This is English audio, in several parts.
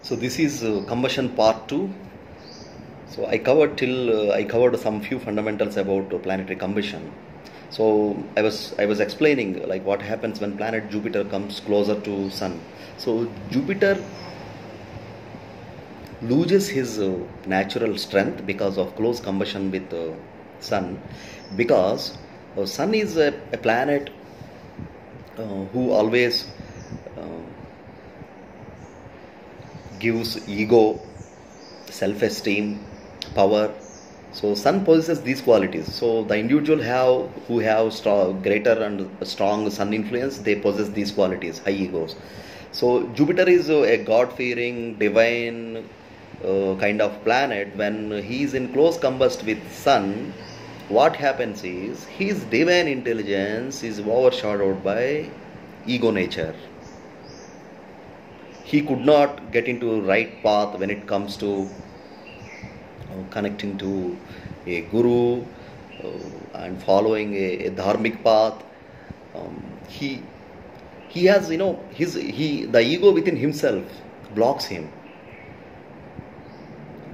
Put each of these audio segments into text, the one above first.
So this is combustion part 2. So I covered some few fundamentals about planetary combustion. So I was explaining like what happens when planet Jupiter comes closer to Sun. So Jupiter loses his natural strength because of close combustion with Sun, because Sun is a planet who always gives ego, self-esteem, power. So Sun possesses these qualities. So the individual who have greater and strong Sun influence, they possess these qualities, high egos. So Jupiter is a God-fearing, divine kind of planet. When he is in close combust with Sun, what happens is his divine intelligence is overshadowed by ego nature. He could not get into right path when it comes to connecting to a guru and following a dharmic path. He has the ego within himself blocks him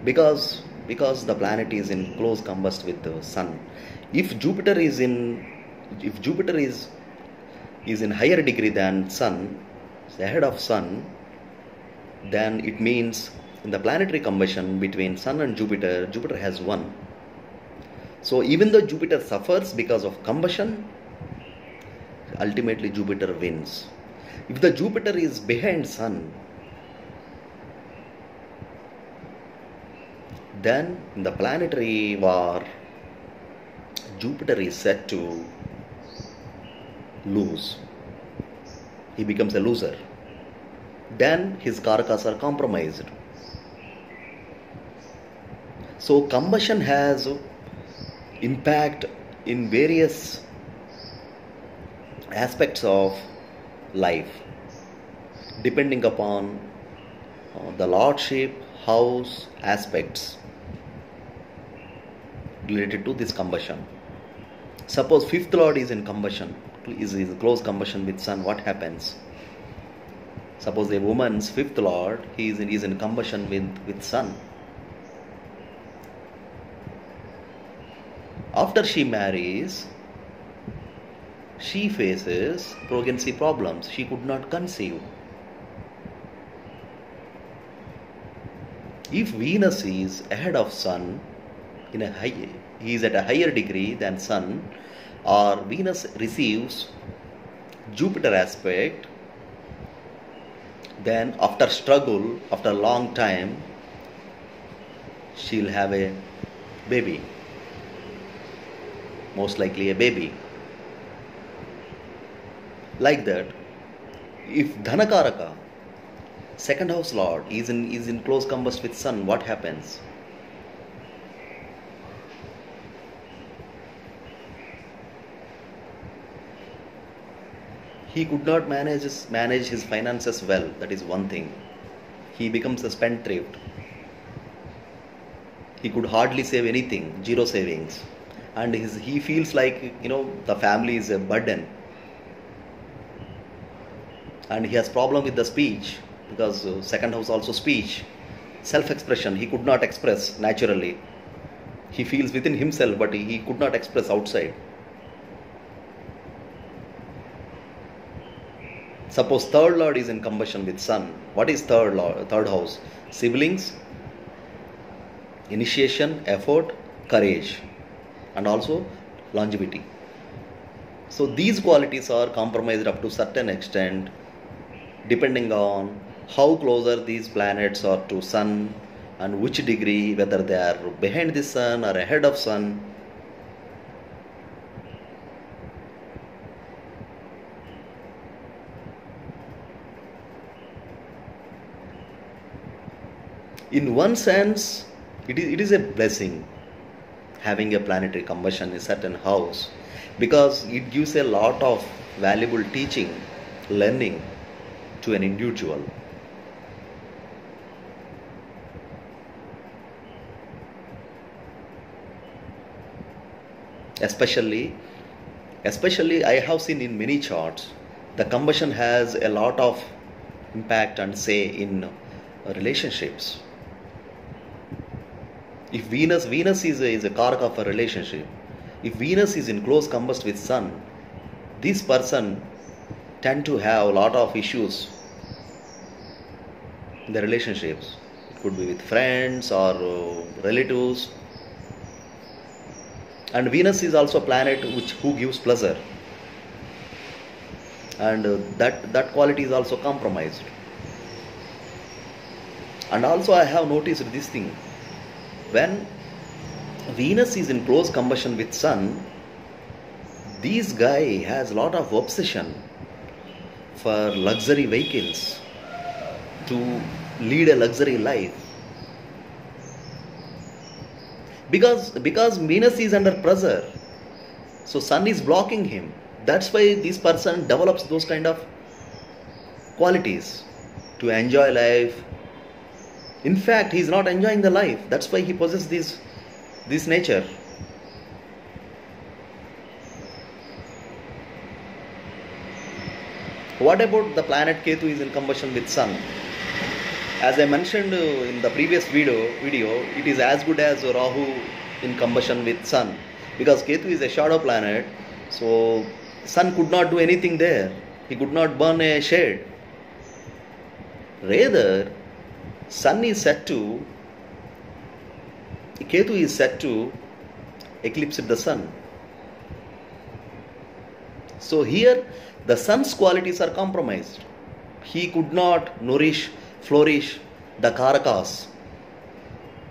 because the planet is in close combust with the Sun. If Jupiter is in higher degree than Sun, ahead of Sun, then it means in the planetary combustion between Sun and Jupiter, Jupiter has won. So even though Jupiter suffers because of combustion, ultimately Jupiter wins. If the Jupiter is behind Sun, then in the planetary war, Jupiter is set to lose. He becomes a loser. Then his karakas are compromised. So combustion has impact in various aspects of life, depending upon the lordship, house aspects related to this combustion. Suppose fifth lord is in combustion, is close combustion with Sun, what happens? Suppose a woman's fifth lord, he is in combustion with Sun. After she marries, she faces pregnancy problems. She could not conceive. If Venus is ahead of Sun, he is at a higher degree than Sun, or Venus receives Jupiter aspect, then after struggle, after a long time, she'll have a baby. Most likely a baby. Like that, if Dhanakaraka, second house lord, is in close combust with Sun, what happens? He could not manage his finances well. That is one thing. He becomes a spendthrift. He could hardly save anything, zero savings, and he feels like the family is a burden. And he has problem with the speech, because second house also speech, self-expression. He could not express naturally. He feels within himself, but he could not express outside. Suppose third lord is in combustion with Sun. What is third house? Siblings, initiation, effort, courage, and also longevity. So these qualities are compromised up to certain extent, depending on how closer these planets are to Sun and which degree, whether they are behind the Sun or ahead of Sun. In one sense, it is a blessing having a planetary combustion in a certain house, because it gives a lot of valuable teaching, learning to an individual. Especially I have seen in many charts, the combustion has a lot of impact and say in relationships. If Venus is a karaka of a relationship. If Venus is in close combust with Sun, this person tend to have a lot of issues in the relationships. It could be with friends or relatives. And Venus is also a planet who gives pleasure, and that quality is also compromised. And also I have noticed this thing: when Venus is in close combustion with Sun, this guy has a lot of obsession for luxury vehicles, to lead a luxury life. Because Venus is under pressure, so Sun is blocking him. That's why this person develops those kind of qualities to enjoy life. In fact, he is not enjoying the life. That's why he possesses this nature. What about the planet Ketu is in combustion with Sun? As I mentioned in the previous video, it is as good as Rahu in combustion with Sun, because Ketu is a shadow planet, so Sun could not do anything there. He could not burn a shade. Rather, Sun is set to, Ketu is set to eclipse the Sun. So here the Sun's qualities are compromised. He could not flourish the karakas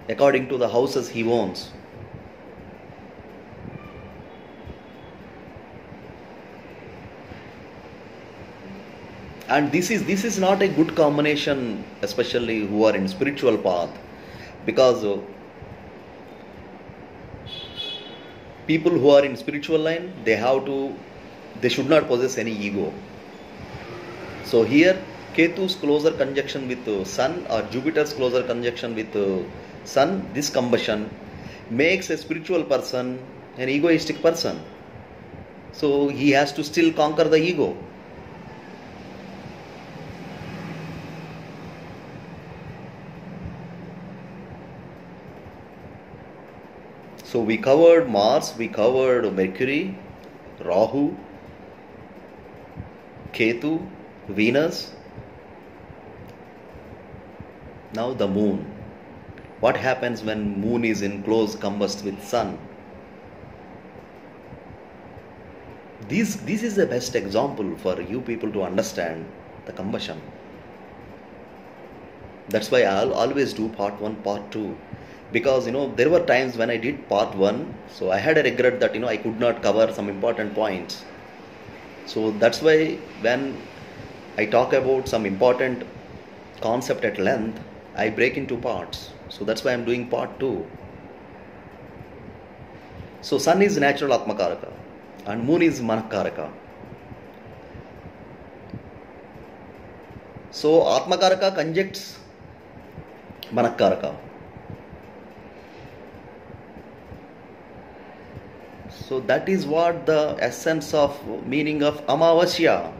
according to the houses he owns. And this is not a good combination, especially who are in spiritual path, because people who are in spiritual line, they should not possess any ego. So here Ketu's closer conjunction with Sun, or Jupiter's closer conjunction with Sun, this combustion makes a spiritual person an egoistic person. So he has to still conquer the ego. So we covered Mars, we covered Mercury, Rahu, Ketu, Venus. Now the Moon. What happens when Moon is in close combust with Sun? This is the best example for you people to understand the combustion. That's why I'll always do part 1, part 2. Because there were times when I did part 1, so I had a regret that I could not cover some important points. So that's why when I talk about some important concept at length, I break into parts. So that's why I'm doing part 2. So Sun is natural Atmakaraka and Moon is Manakaraka. So Atmakaraka conjuncts Manakaraka. So that is what the essence of meaning of Amavasya.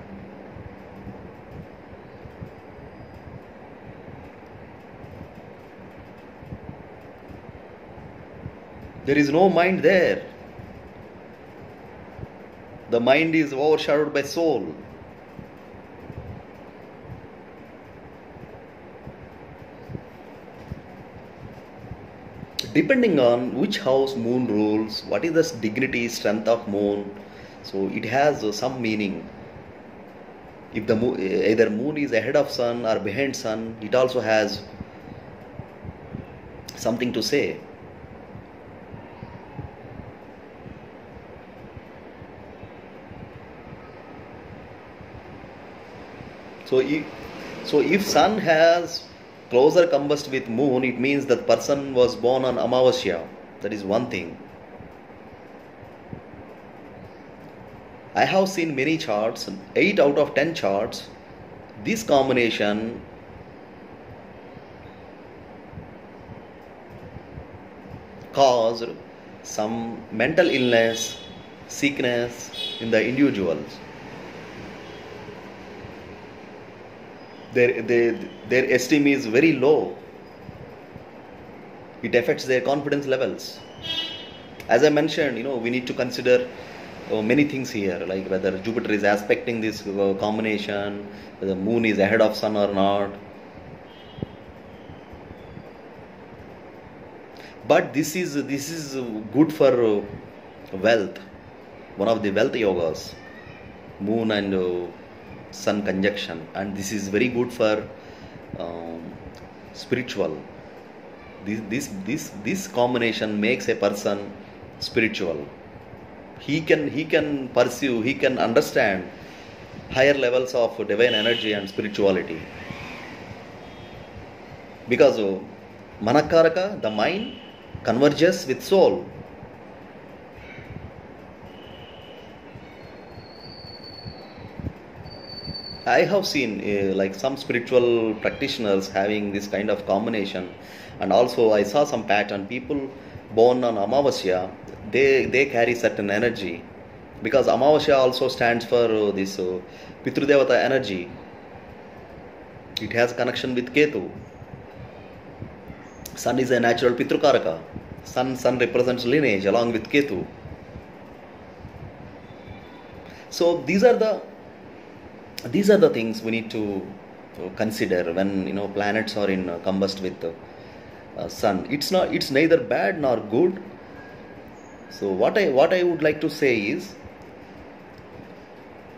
There is no mind there. The mind is overshadowed by soul. Depending on which house Moon rules, what is the dignity, strength of Moon, so it has some meaning. If the either Moon is ahead of Sun or behind Sun, it also has something to say. So if Sun has closer combust with Moon, it means that person was born on Amavasya. That is one thing. I have seen many charts, 8 out of 10 charts, this combination caused some mental illness, sickness in the individuals. their esteem is very low. It affects their confidence levels. As I mentioned, we need to consider many things here, like whether Jupiter is aspecting this combination, whether Moon is ahead of Sun or not. But this is good for wealth. One of the wealth yogas, Moon and Sun conjunction, and this is very good for spiritual. This combination makes a person spiritual. He can pursue, he can understand higher levels of divine energy and spirituality. Because Manakaraka, the mind, converges with soul. I have seen like some spiritual practitioners having this kind of combination, and also I saw some pattern. People born on Amavasya, they carry certain energy, because Amavasya also stands for this Pitrudevata energy. It has connection with Ketu. Sun is a natural Pitrukaraka. Sun represents lineage along with Ketu. So these are the things we need to consider when planets are in combust with Sun. It's neither bad nor good. So what I would like to say is,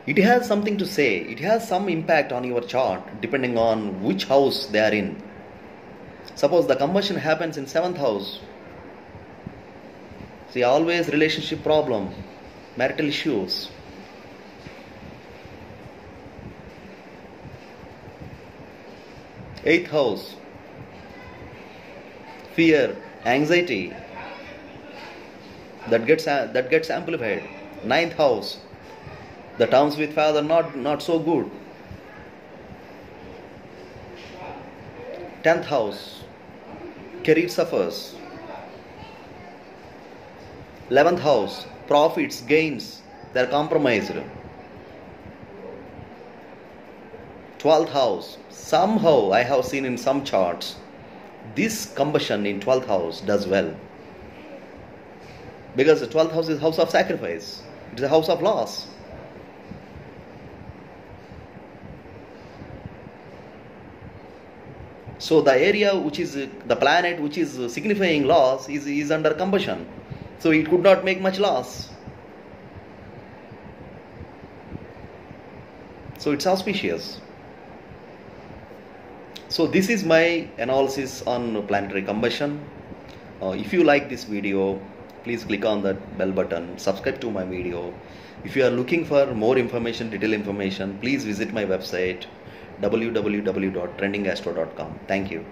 it has something to say. It has some impact on your chart depending on which house they are in. Suppose the combustion happens in 7th house. See, always relationship problem, marital issues. 8th house, fear, anxiety, that gets amplified. 9th house, the terms with father not so good. 10th house, career suffers. 11th house, profits, gains, they are compromised. 12th house, somehow I have seen in some charts, this combustion in 12th house does well. Because the 12th house is house of sacrifice. It is a house of loss. So the area which is the planet which is signifying loss is under combustion. So it could not make much loss. So it's auspicious. So this is my analysis on planetary combustion. If you like this video, please click on that bell button, subscribe to my video. If you are looking for more information, detailed information, please visit my website www.trendingastro.com. Thank you.